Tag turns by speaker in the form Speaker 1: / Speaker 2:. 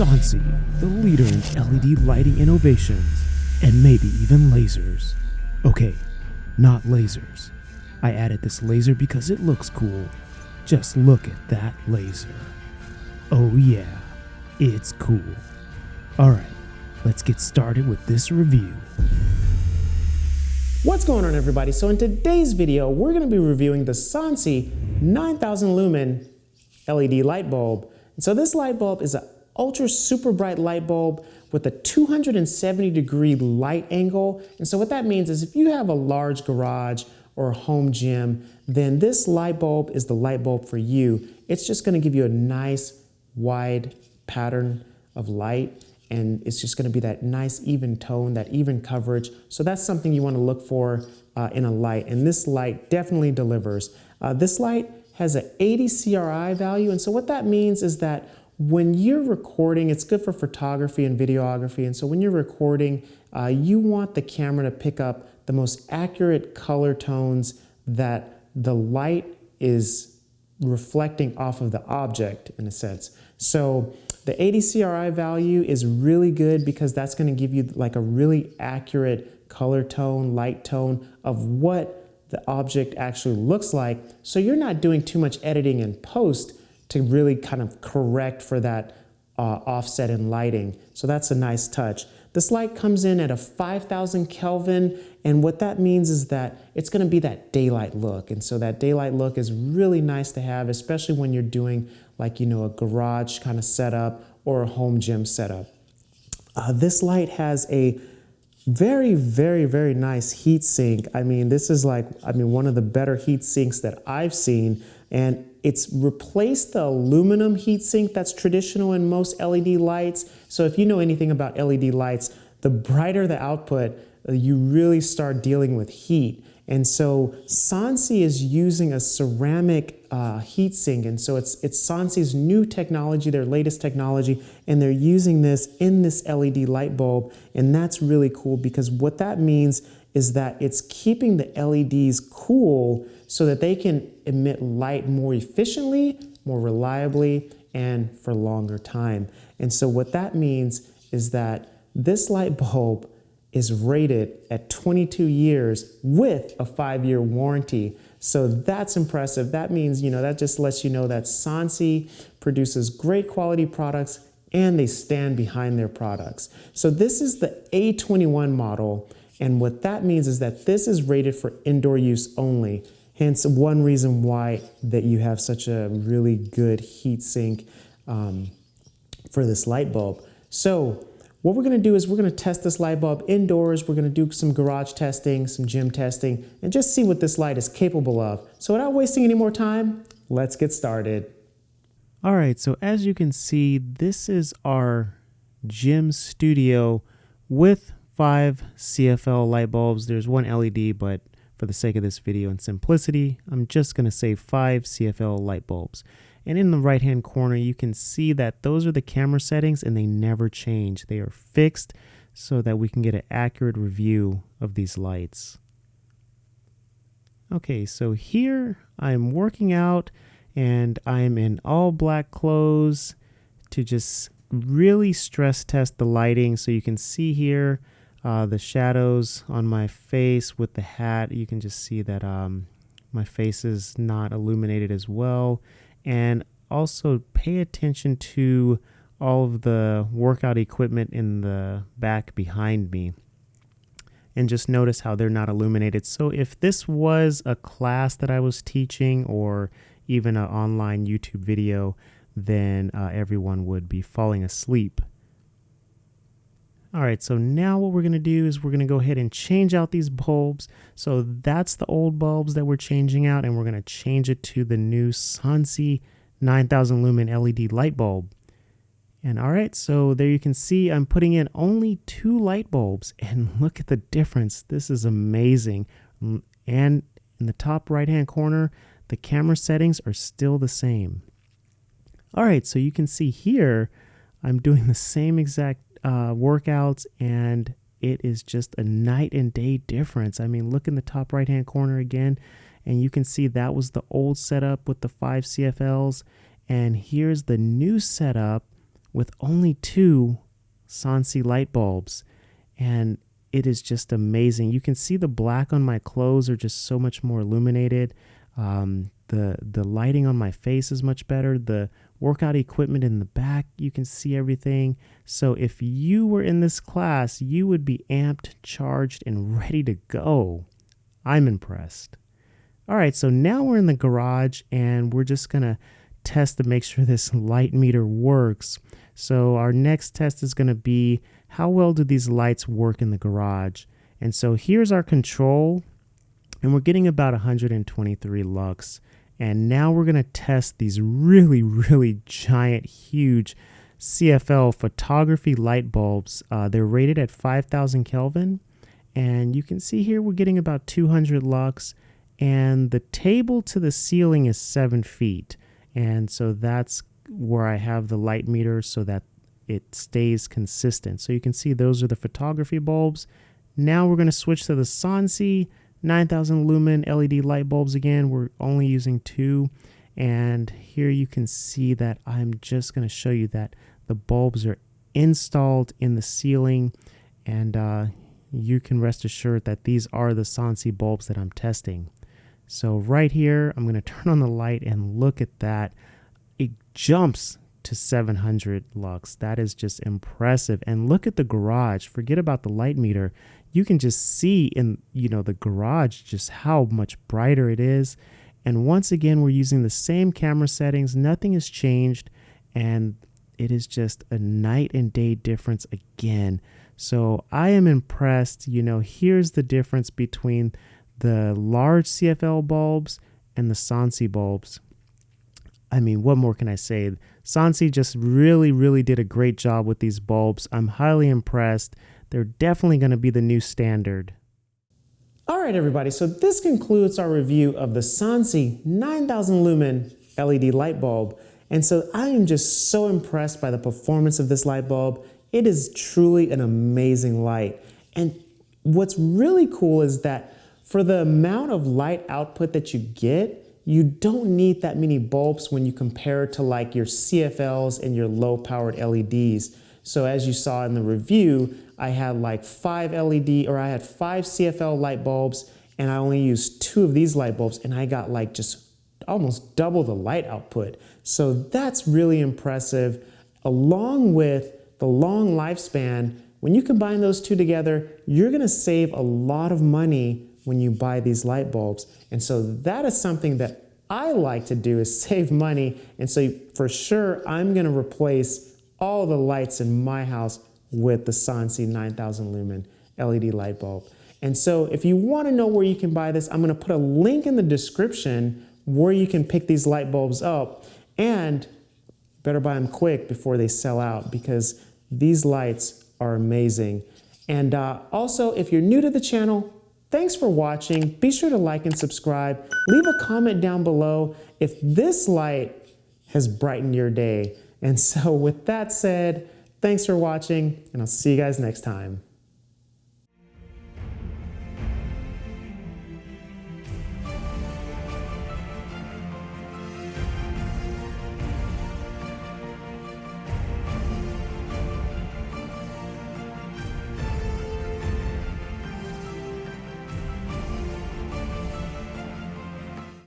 Speaker 1: Sansi, the leader in LED lighting innovations, and maybe even lasers. Okay, not lasers. I added this laser because it looks cool. Just look at that laser. Oh yeah, it's cool. Alright, let's get started with this review.
Speaker 2: What's going on, everybody? So in today's video, we're going to be reviewing the Sansi 9000 lumen LED light bulb. And so this light bulb is an ultra super bright light bulb with a 270-degree light angle. And so what that means is if you have a large garage or a home gym, then this light bulb is the light bulb for you. It's just going to give you a nice wide pattern of light, and it's just going to be that nice even tone, that even coverage. So that's something you want to look for in a light, and this light definitely delivers. This light has an 80 CRI value, and so what that means is that when you're recording, it's good for photography and videography, and so when you're recording, you want the camera to pick up the most accurate color tones that the light is reflecting off of the object, in a sense. So the 80 CRI value is really good because that's going to give you like a really accurate color tone, light tone of what the object actually looks like. So you're not doing too much editing in post to really kind of correct for that offset in lighting. So that's a nice touch. This light comes in at a 5000 Kelvin, and what that means is that it's going to be that daylight look. And so that daylight look is really nice to have, especially when you're doing like, you know, a garage kind of setup or a home gym setup. This light has a very, very, very nice heat sink. I mean, this is like, one of the better heat sinks that I've seen, and it's replaced the aluminum heat sink that's traditional in most LED lights. So if you know anything about LED lights, the brighter the output, you really start dealing with heat. And so Sansi is using a ceramic heat sink, and so it's Sansi's new technology, their latest technology, and they're using this in this LED light bulb, and that's really cool because what that means is that it's keeping the LEDs cool so that they can emit light more efficiently, more reliably, and for longer time. And so what that means is that this light bulb is rated at 22 years with a 5-year warranty. So that's impressive. That means, you know, that just lets you know that Sansi produces great quality products and they stand behind their products. So this is the A21 model, and what that means is that this is rated for indoor use only. Hence one reason why that you have such a really good heat sink for this light bulb. So what we're going to do is we're going to test this light bulb indoors. We're going to do some garage testing, some gym testing, and just see what this light is capable of. So without wasting any more time, let's get started.
Speaker 1: All right, so as you can see, this is our gym studio with 5 CFL light bulbs. There's one LED, but for the sake of this video and simplicity, I'm just going to say 5 CFL light bulbs. And in the right-hand corner, you can see that those are the camera settings and they never change. They are fixed so that we can get an accurate review of these lights. Okay, so here I'm working out and I'm in all black clothes to just really stress test the lighting. So you can see here the shadows on my face with the hat. You can just see that my face is not illuminated as well. And also pay attention to all of the workout equipment in the back behind me. And just notice how they're not illuminated. So if this was a class that I was teaching or even an online YouTube video, then everyone would be falling asleep. All right, so now what we're going to do is we're going to go ahead and change out these bulbs. So that's the old bulbs that we're changing out, and we're going to change it to the new Sansi 9000 lumen LED light bulb. And all right, so there you can see I'm putting in only 2 light bulbs, and look at the difference. This is amazing. And in the top right-hand corner, the camera settings are still the same. All right, so you can see here, I'm doing the same exact workouts, and it is just a night and day difference. I mean, look in the top right hand corner again, and you can see that was the old setup with the 5 CFLs, and here's the new setup with only 2 Sansi light bulbs. And it is just amazing. You can see the black on my clothes are just so much more illuminated. The lighting on my face is much better. The workout equipment in the back, you can see everything. So if you were in this class, you would be amped, charged, and ready to go. I'm impressed. All right, so now we're in the garage and we're just gonna test to make sure this light meter works. So our next test is gonna be how well do these lights work in the garage? And so here's our control, and we're getting about 123 lux. And now we're gonna test these really, really giant, huge CFL photography light bulbs. They're rated at 5,000 Kelvin. And you can see here we're getting about 200 lux. And the table to the ceiling is 7 feet. And so that's where I have the light meter so that it stays consistent. So you can see those are the photography bulbs. Now we're going to switch to the Sansi 9,000 lumen LED light bulbs again. We're only using 2. And here you can see that I'm just going to show you that the bulbs are installed in the ceiling. And you can rest assured that these are the Sansi bulbs that I'm testing. So right here, I'm going to turn on the light and look at that. It jumps to 700 lux. That is just impressive. And look at the garage. Forget about the light meter. You can just see in, the garage just how much brighter it is. And once again, we're using the same camera settings. Nothing has changed. And it is just a night and day difference again. So I am impressed. Here's the difference between the large CFL bulbs and the Sansi bulbs. I mean, what more can I say? Sansi just really, really did a great job with these bulbs. I'm highly impressed. They're definitely going to be the new standard.
Speaker 2: All right, everybody. So this concludes our review of the Sansi 9,000 lumen LED light bulb. And so I am just so impressed by the performance of this light bulb. It is truly an amazing light. And what's really cool is that for the amount of light output that you get, you don't need that many bulbs when you compare it to like your CFLs and your low powered LEDs. So as you saw in the review, I had like 5 CFL light bulbs, and I only used 2 of these light bulbs, and I got like just almost double the light output. So that's really impressive. Along with the long lifespan, when you combine those 2 together, you're gonna save a lot of money when you buy these light bulbs. And so that is something that I like to do, is save money. And so for sure, I'm gonna replace all the lights in my house with the Sansi 9,000 lumen LED light bulb. And so if you wanna know where you can buy this, I'm gonna put a link in the description where you can pick these light bulbs up. And better buy them quick before they sell out, because these lights are amazing. And also, if you're new to the channel, thanks for watching. Be sure to like and subscribe. Leave a comment down below if this light has brightened your day. And so with that said, thanks for watching, and I'll see you guys next time.